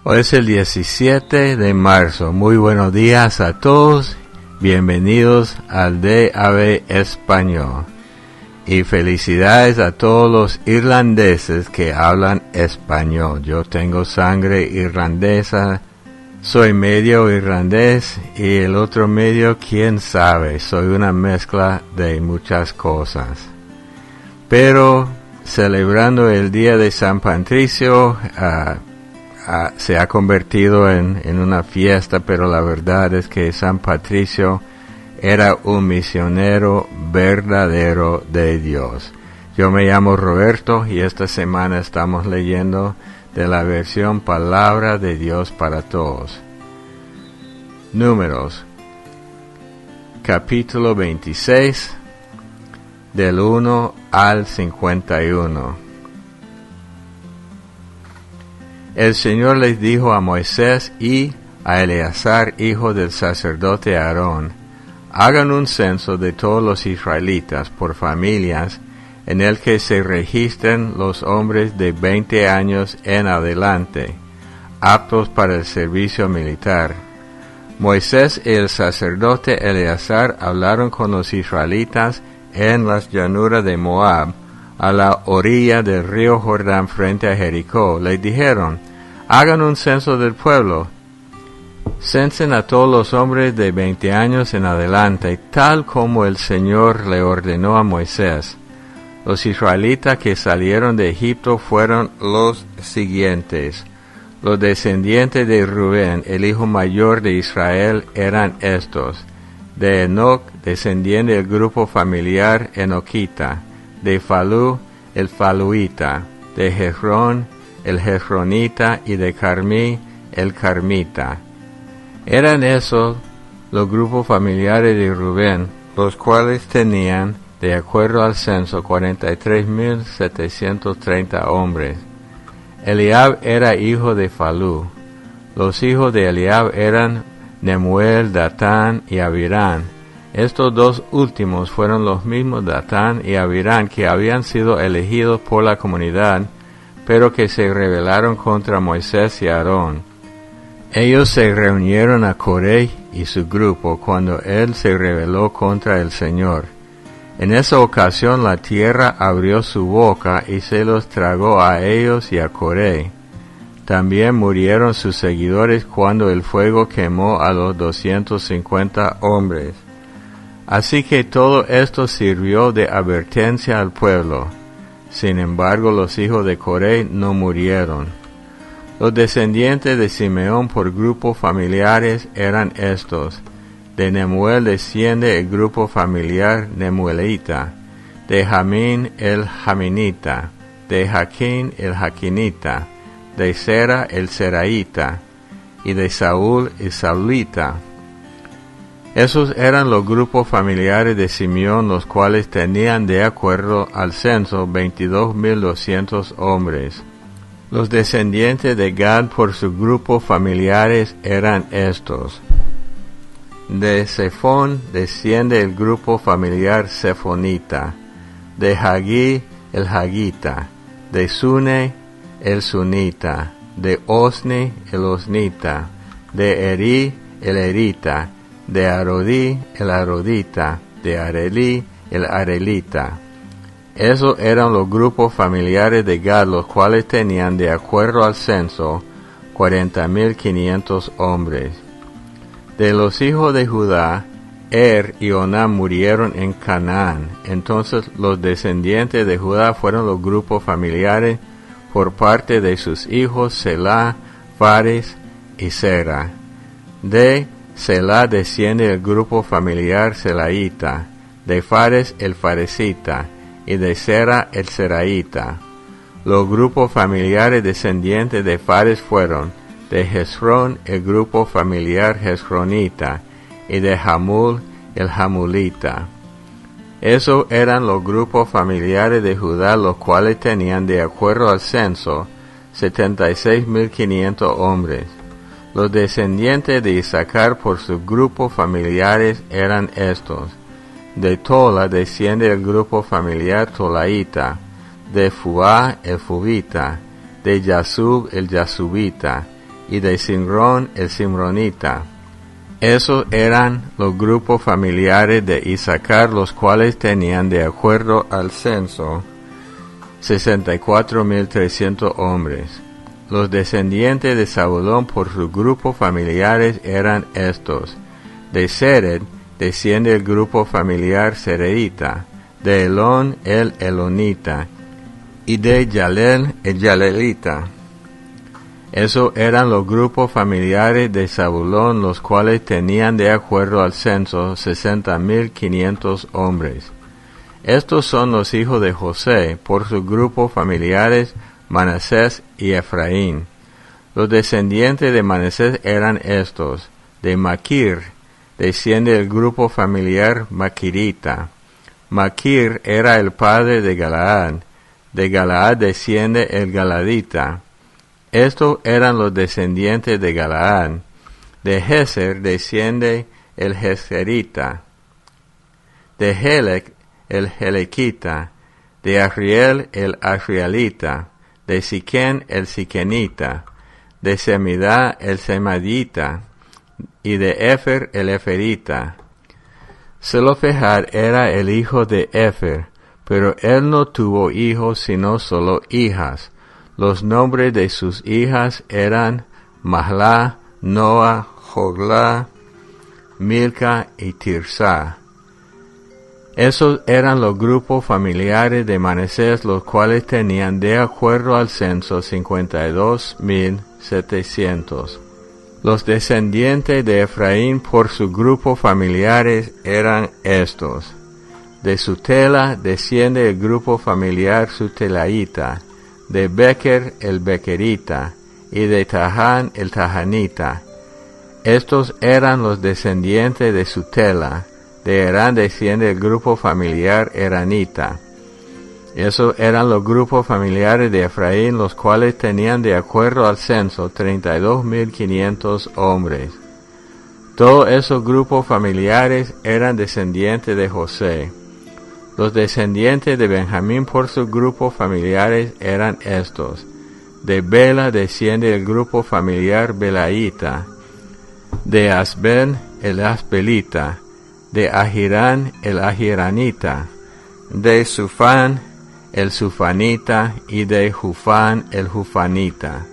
Hoy es el 17 de marzo. Muy buenos días a todos. Bienvenidos al DAB Español. Y felicidades a todos los irlandeses que hablan español. Yo tengo sangre irlandesa. Soy medio irlandés y el otro medio, quién sabe. Soy una mezcla de muchas cosas. Pero celebrando el día de San Patricio, se ha convertido en una fiesta, pero la verdad es que San Patricio era un misionero verdadero de Dios. Yo me llamo Roberto y esta semana estamos leyendo de la versión Palabra de Dios para Todos. Números, capítulo 26, del 1 al 51. El Señor les dijo a Moisés y a Eleazar, hijo del sacerdote Aarón: hagan un censo de todos los israelitas por familias, en el que se registren los hombres de 20 años en adelante, aptos para el servicio militar. Moisés y el sacerdote Eleazar hablaron con los israelitas en las llanuras de Moab, a la orilla del río Jordán frente a Jericó. Les dijeron: hagan un censo del pueblo. Censen a todos los hombres de 20 años en adelante, tal como el Señor le ordenó a Moisés. Los israelitas que salieron de Egipto fueron los siguientes. Los descendientes de Rubén, el hijo mayor de Israel, eran estos: de Enoc, descendiente del grupo familiar enoquita; de Falú, el faluita; de Hezrón, el hezronita; y de Carmí, el carmita. Eran esos los grupos familiares de Rubén, los cuales tenían, de acuerdo al censo, 43,730 hombres. Eliab era hijo de Falú. Los hijos de Eliab eran Nemuel, Datán y Abirán. Estos dos últimos fueron los mismos Datán y Abirán que habían sido elegidos por la comunidad, pero que se rebelaron contra Moisés y Aarón. Ellos se reunieron a Coré y su grupo cuando él se rebeló contra el Señor. En esa ocasión la tierra abrió su boca y se los tragó a ellos y a Coré. También murieron sus seguidores cuando el fuego quemó a los 250 hombres. Así que todo esto sirvió de advertencia al pueblo. Sin embargo, los hijos de Coré no murieron. Los descendientes de Simeón por grupos familiares eran estos: de Nemuel desciende el grupo familiar nemuelita; de Jamín el jaminita; de Jaquín el jaquinita; de Sera el seraíta; y de Saúl el saulita. Esos eran los grupos familiares de Simeón, los cuales tenían, de acuerdo al censo, 22,200 hombres. Los descendientes de Gad por sus grupos familiares eran estos: de Zephón desciende el grupo familiar zefonita; de Hagí el hagita; de Sune el sunita; de Osni el osnita; de Eri el erita; de Arodí el arodita; de Arelí el arelita. Esos eran los grupos familiares de Gad, los cuales tenían, de acuerdo al censo, 40,500 hombres. De los hijos de Judá, y Onam murieron en Canaán. Entonces los descendientes de Judá fueron los grupos familiares por parte de sus hijos Selá, Fares y Sera. De Selá desciende el grupo familiar selaíta; de Fares el faresita; y de Sera el seraíta. Los grupos familiares descendientes de Fares fueron: de Hezrón el grupo familiar hezronita; y de Hamul el hamulita. Esos eran los grupos familiares de Judá, los cuales tenían, de acuerdo al censo, 76,500 hombres. Los descendientes de Isaacar por sus grupos familiares eran estos: de Tola desciende el grupo familiar tolaíta; de Fuá el fuvita; de Yasub el yasubita; y de Simrón el simronita. Esos eran los grupos familiares de Isaacar, los cuales tenían, de acuerdo al censo, 64,300 hombres. Los descendientes de Zabulón por sus grupos familiares eran estos. De Sered desciende el grupo familiar seredita, de Elón el elonita, y de Yalel el yalelita. Esos eran los grupos familiares de Zabulón, los cuales tenían, de acuerdo al censo, 60,500 hombres. Estos son los hijos de José, por sus grupos familiares, Manasés y Efraín. Los descendientes de Manasés eran estos. De Maquir desciende el grupo familiar maquirita. Maquir era el padre de Galaad. De Galaad desciende el galadita. Estos eran los descendientes de Galaad. De Jezer desciende el jezerita. De Helec el helequita. De Arriel el arrielita. De Siquén el siquenita. De Semidá el semadita. Y de Efer el eferita. Zelofehad era el hijo de Efer, pero él no tuvo hijos sino solo hijas. Los nombres de sus hijas eran Mahla, Noa, Joglá, Milca y Tirsá. Esos eran los grupos familiares de Manasés, los cuales tenían, de acuerdo al censo, 52,700. Los descendientes de Efraín por sus grupos familiares eran estos. De Sutela desciende el grupo familiar sutelaíta, de Becher el becherita, y de Tahán el tahanita. Estos eran los descendientes de Sutela. De Herán desciende el grupo familiar eranita. Esos eran los grupos familiares de Efraín, los cuales tenían, de acuerdo al censo, 32,500 hombres. Todos esos grupos familiares eran descendientes de José. Los descendientes de Benjamín por sus grupos familiares eran estos. De Bela desciende el grupo familiar belaíta. De Asbel el asbelita. De Ahirán el ahiranita. De Sufán el sufanita, y de Jufán el jufanita.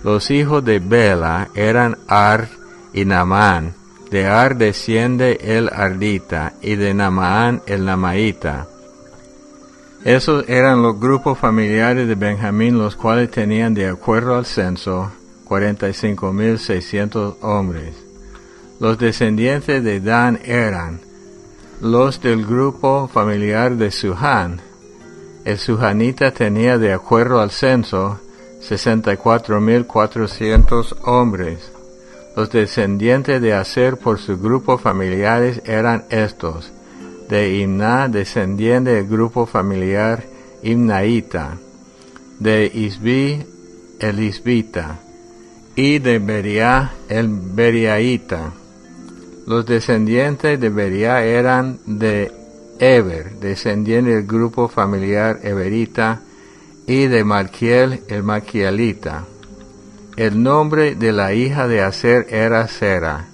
Los hijos de Bela eran Ard y Naamán. De Ard desciende el ardita, y de Naamán el namaíta. Esos eran los grupos familiares de Benjamín, los cuales tenían, de acuerdo al censo, 45,600 hombres. Los descendientes de Dan eran los del grupo familiar de Suhán. El suhanita tenía, de acuerdo al censo, 64,400 hombres. Los descendientes de Aser por sus grupos familiares eran estos. De Imná descendiente el grupo familiar Imnaíta. De Isbi el Isbita. Y de Beriá el Beriaíta. Los descendientes de Beriá eran de Eber, descendiente del grupo familiar Eberita, y de Malquiel el Malquielita. El nombre de la hija de Aser era Sera.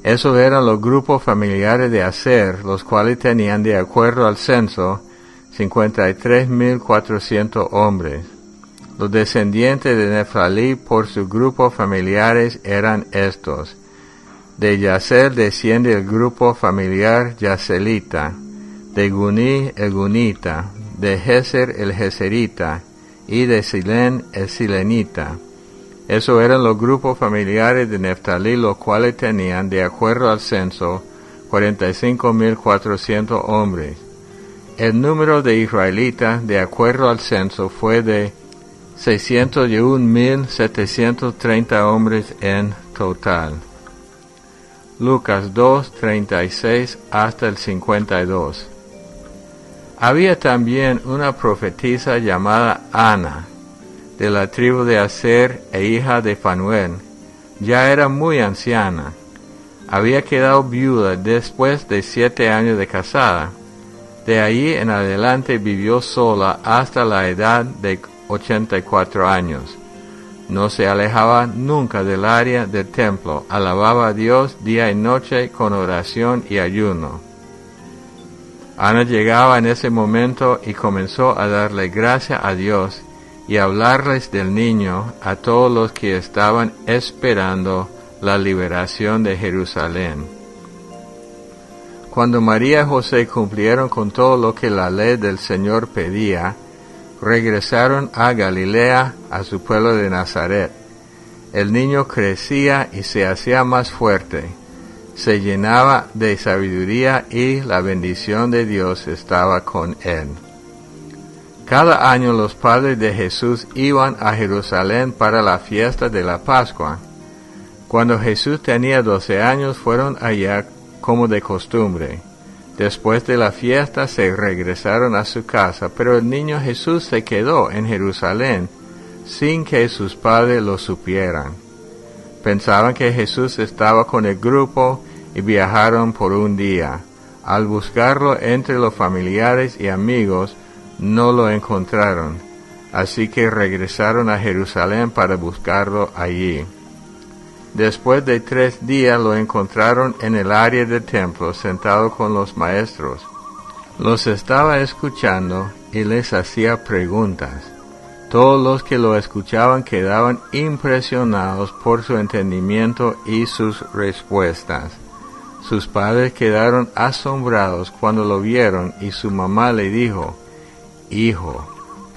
Esos eran los grupos familiares de Aser, los cuales tenían, de acuerdo al censo, 53,400 hombres. Los descendientes de Neftalí por sus grupos familiares eran estos. De Yasel desciende el grupo familiar Yaselita. De Guní el Gunita. De Jezer el Jezerita. Y de Silén el Silenita. Esos eran los grupos familiares de Neftalí, los cuales tenían, de acuerdo al censo, 45,400 hombres. El número de israelitas, de acuerdo al censo, fue de 601,730 hombres en total. Lucas 2, 36 hasta el 52. Había también una profetisa llamada Ana, de la tribu de Aser e hija de Fanuel. Ya era muy anciana. Había quedado viuda después de 7 años de casada. De allí en adelante vivió sola hasta la edad de 84 años. No se alejaba nunca del área del templo, alababa a Dios día y noche con oración y ayuno. Ana llegaba en ese momento y comenzó a darle gracias a Dios y a hablarles del niño a todos los que estaban esperando la liberación de Jerusalén. Cuando María y José cumplieron con todo lo que la ley del Señor pedía, regresaron a Galilea, a su pueblo de Nazaret. El niño crecía y se hacía más fuerte. Se llenaba de sabiduría y la bendición de Dios estaba con él. Cada año los padres de Jesús iban a Jerusalén para la fiesta de la Pascua. Cuando Jesús tenía 12 años fueron allá como de costumbre. Después de la fiesta se regresaron a su casa, pero el niño Jesús se quedó en Jerusalén sin que sus padres lo supieran. Pensaban que Jesús estaba con el grupo y viajaron por un día. Al buscarlo entre los familiares y amigos, no lo encontraron, así que regresaron a Jerusalén para buscarlo allí. Después de 3 días lo encontraron en el área del templo, sentado con los maestros. Los estaba escuchando y les hacía preguntas. Todos los que lo escuchaban quedaban impresionados por su entendimiento y sus respuestas. Sus padres quedaron asombrados cuando lo vieron y su mamá le dijo: «Hijo,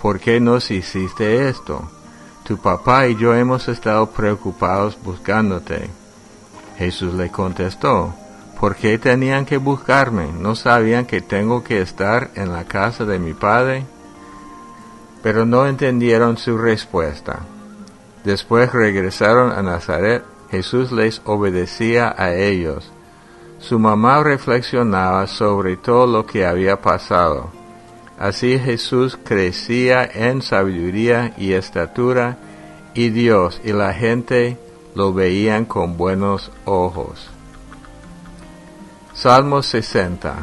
¿por qué nos hiciste esto? Tu papá y yo hemos estado preocupados buscándote». Jesús le contestó: «¿Por qué tenían que buscarme? ¿No sabían que tengo que estar en la casa de mi Padre?». Pero no entendieron su respuesta. Después regresaron a Nazaret. Jesús les obedecía a ellos. Su mamá reflexionaba sobre todo lo que había pasado. Así Jesús crecía en sabiduría y estatura, y Dios y la gente lo veían con buenos ojos. Salmo 60.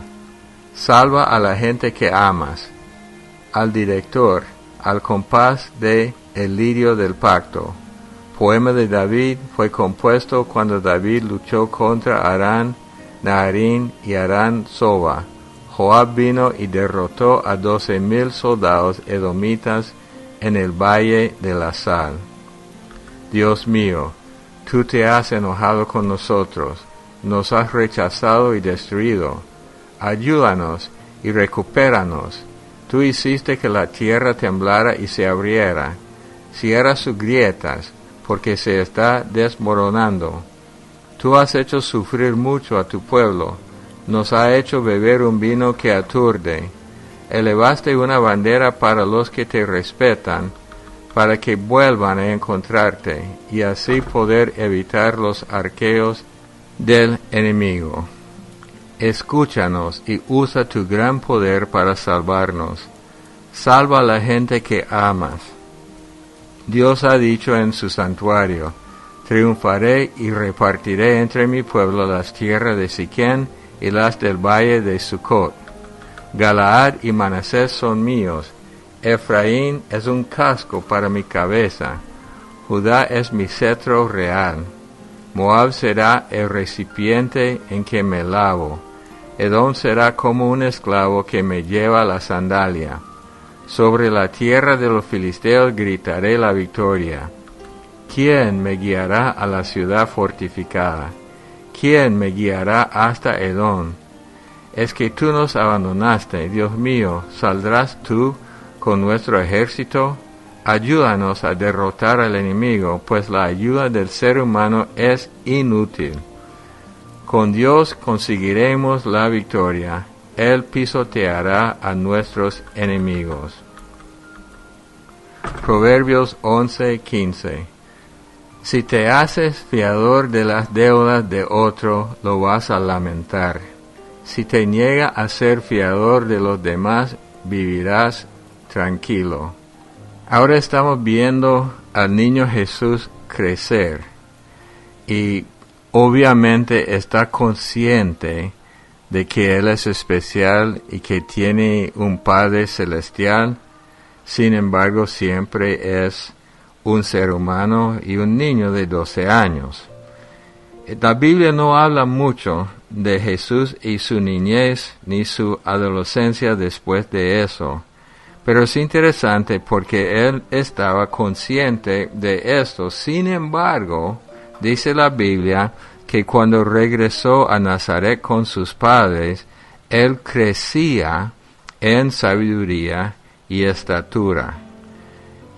Salva a la gente que amas. Al director, al compás de El lirio del pacto. Poema de David, fue compuesto cuando David luchó contra Arán, Naharín y Arán Soba. Joab vino y derrotó a 12,000 soldados edomitas en el valle de la sal. Dios mío, tú te has enojado con nosotros, nos has rechazado y destruido. Ayúdanos y recupéranos. Tú hiciste que la tierra temblara y se abriera. Cierra sus grietas, porque se está desmoronando. Tú has hecho sufrir mucho a tu pueblo. Nos ha hecho beber un vino que aturde. Elevaste una bandera para los que te respetan, para que vuelvan a encontrarte, y así poder evitar los arqueos del enemigo. Escúchanos y usa tu gran poder para salvarnos. Salva a la gente que amas. Dios ha dicho en su santuario: triunfaré y repartiré entre mi pueblo las tierras de Siquén y las del valle de Sucot. Galaad y Manasés son míos. Efraín es un casco para mi cabeza. Judá es mi cetro real. Moab será el recipiente en que me lavo. Edom será como un esclavo que me lleva la sandalia. Sobre la tierra de los filisteos gritaré la victoria. ¿Quién me guiará a la ciudad fortificada? ¿Quién me guiará hasta Edom? Es que tú nos abandonaste, Dios mío. ¿Saldrás tú con nuestro ejército? Ayúdanos a derrotar al enemigo, pues la ayuda del ser humano es inútil. Con Dios conseguiremos la victoria. Él pisoteará a nuestros enemigos. Proverbios 11:15. Si te haces fiador de las deudas de otro, lo vas a lamentar. Si te niega a ser fiador de los demás, vivirás tranquilo. Ahora estamos viendo al niño Jesús crecer y obviamente está consciente de que Él es especial y que tiene un Padre celestial. Sin embargo, siempre es un ser humano y un niño de 12 años. La Biblia no habla mucho de Jesús y su niñez ni su adolescencia después de eso, pero es interesante porque él estaba consciente de esto. Sin embargo, dice la Biblia que cuando regresó a Nazaret con sus padres, él crecía en sabiduría y estatura.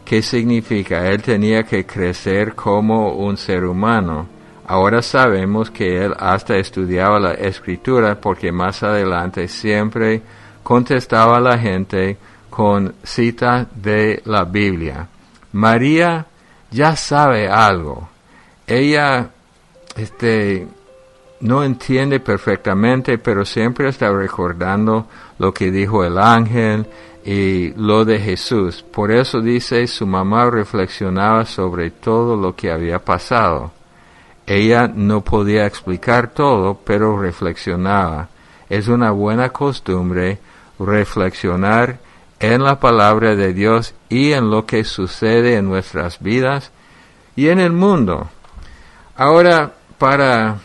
¿Qué significa? Él tenía que crecer como un ser humano. Ahora sabemos que él hasta estudiaba la escritura porque más adelante siempre contestaba a la gente con cita de la Biblia. María ya sabe algo. Ella no entiende perfectamente, pero siempre está recordando lo que dijo el ángel y lo de Jesús. Por eso dice, su mamá reflexionaba sobre todo lo que había pasado. Ella no podía explicar todo, pero reflexionaba. Es una buena costumbre reflexionar en la palabra de Dios y en lo que sucede en nuestras vidas y en el mundo. Ahora, para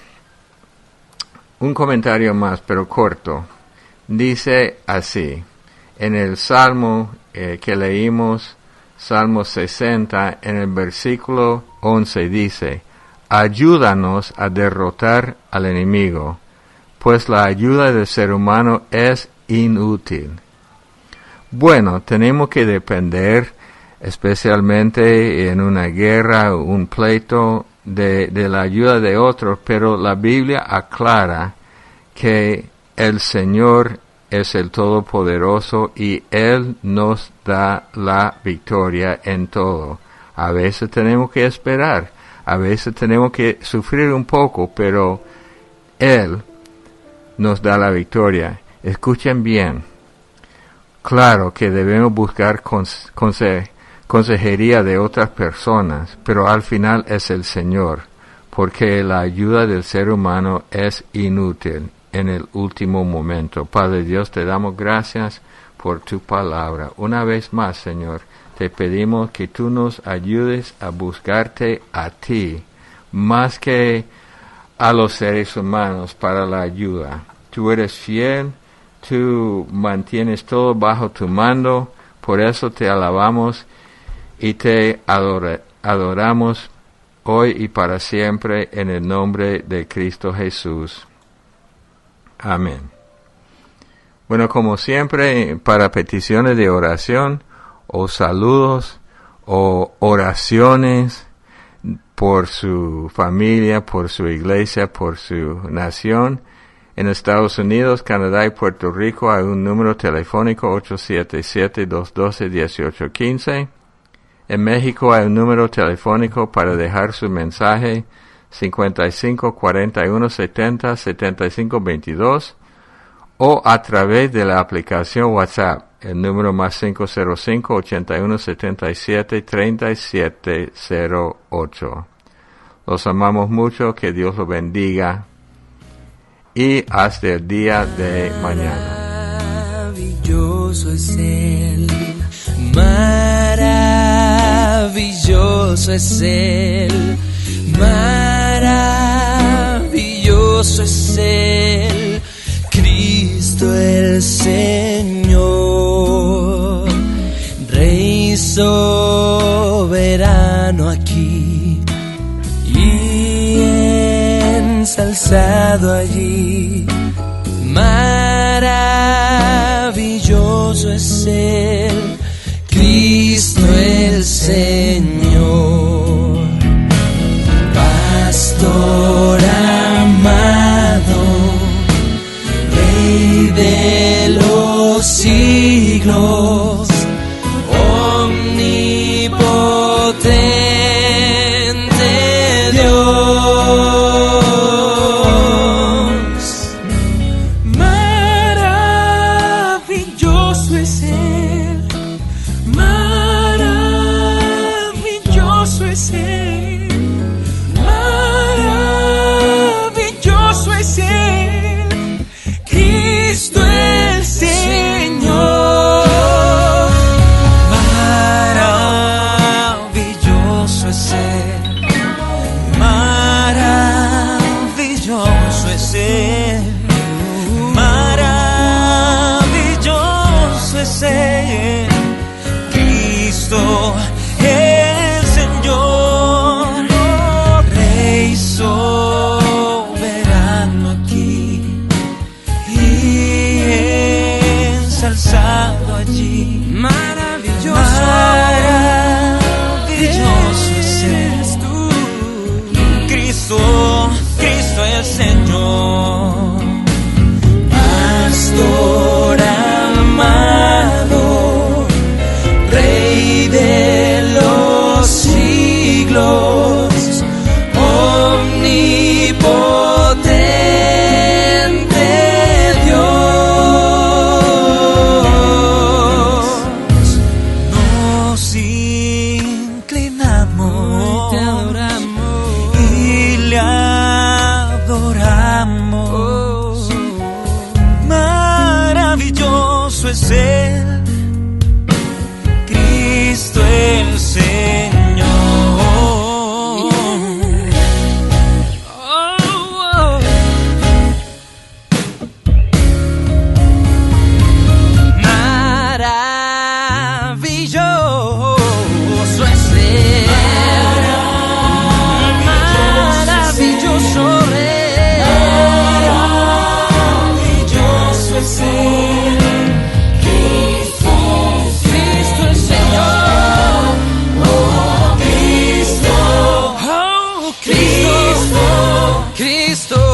un comentario más, pero corto, dice así, en el Salmo que leímos, Salmo 60, en el versículo 11 dice, ayúdanos a derrotar al enemigo, pues la ayuda del ser humano es inútil. Bueno, tenemos que depender, especialmente en una guerra, un pleito, de la ayuda de otros, pero la Biblia aclara que el Señor es el Todopoderoso y Él nos da la victoria en todo. A veces tenemos que esperar, a veces tenemos que sufrir un poco, pero Él nos da la victoria. Escuchen bien. Claro que debemos buscar consejería de otras personas, pero al final es el Señor, porque la ayuda del ser humano es inútil en el último momento. Padre Dios, te damos gracias por tu palabra. Una vez más, Señor, te pedimos que tú nos ayudes a buscarte a ti, más que a los seres humanos para la ayuda. Tú eres fiel, tú mantienes todo bajo tu mando, por eso te alabamos y te adoramos hoy y para siempre en el nombre de Cristo Jesús. Amén. Bueno, como siempre, para peticiones de oración o saludos o oraciones por su familia, por su iglesia, por su nación, en Estados Unidos, Canadá y Puerto Rico hay un número telefónico 877-212-1815. En México hay un número telefónico para dejar su mensaje 5541707522 o a través de la aplicación WhatsApp, el número más 505-8177-3708. Los amamos mucho, que Dios los bendiga y hasta el día de mañana. Maravilloso es Él, maravilloso es Él, maravilloso es Él, Cristo el Señor, Rey soberano aquí y ensalzado allí. Maravilloso es Él, Cristo el Señor, Pastor amado, Rey de los siglos, omnipotente Dios. Maravilloso es Él, maravilloso Cristo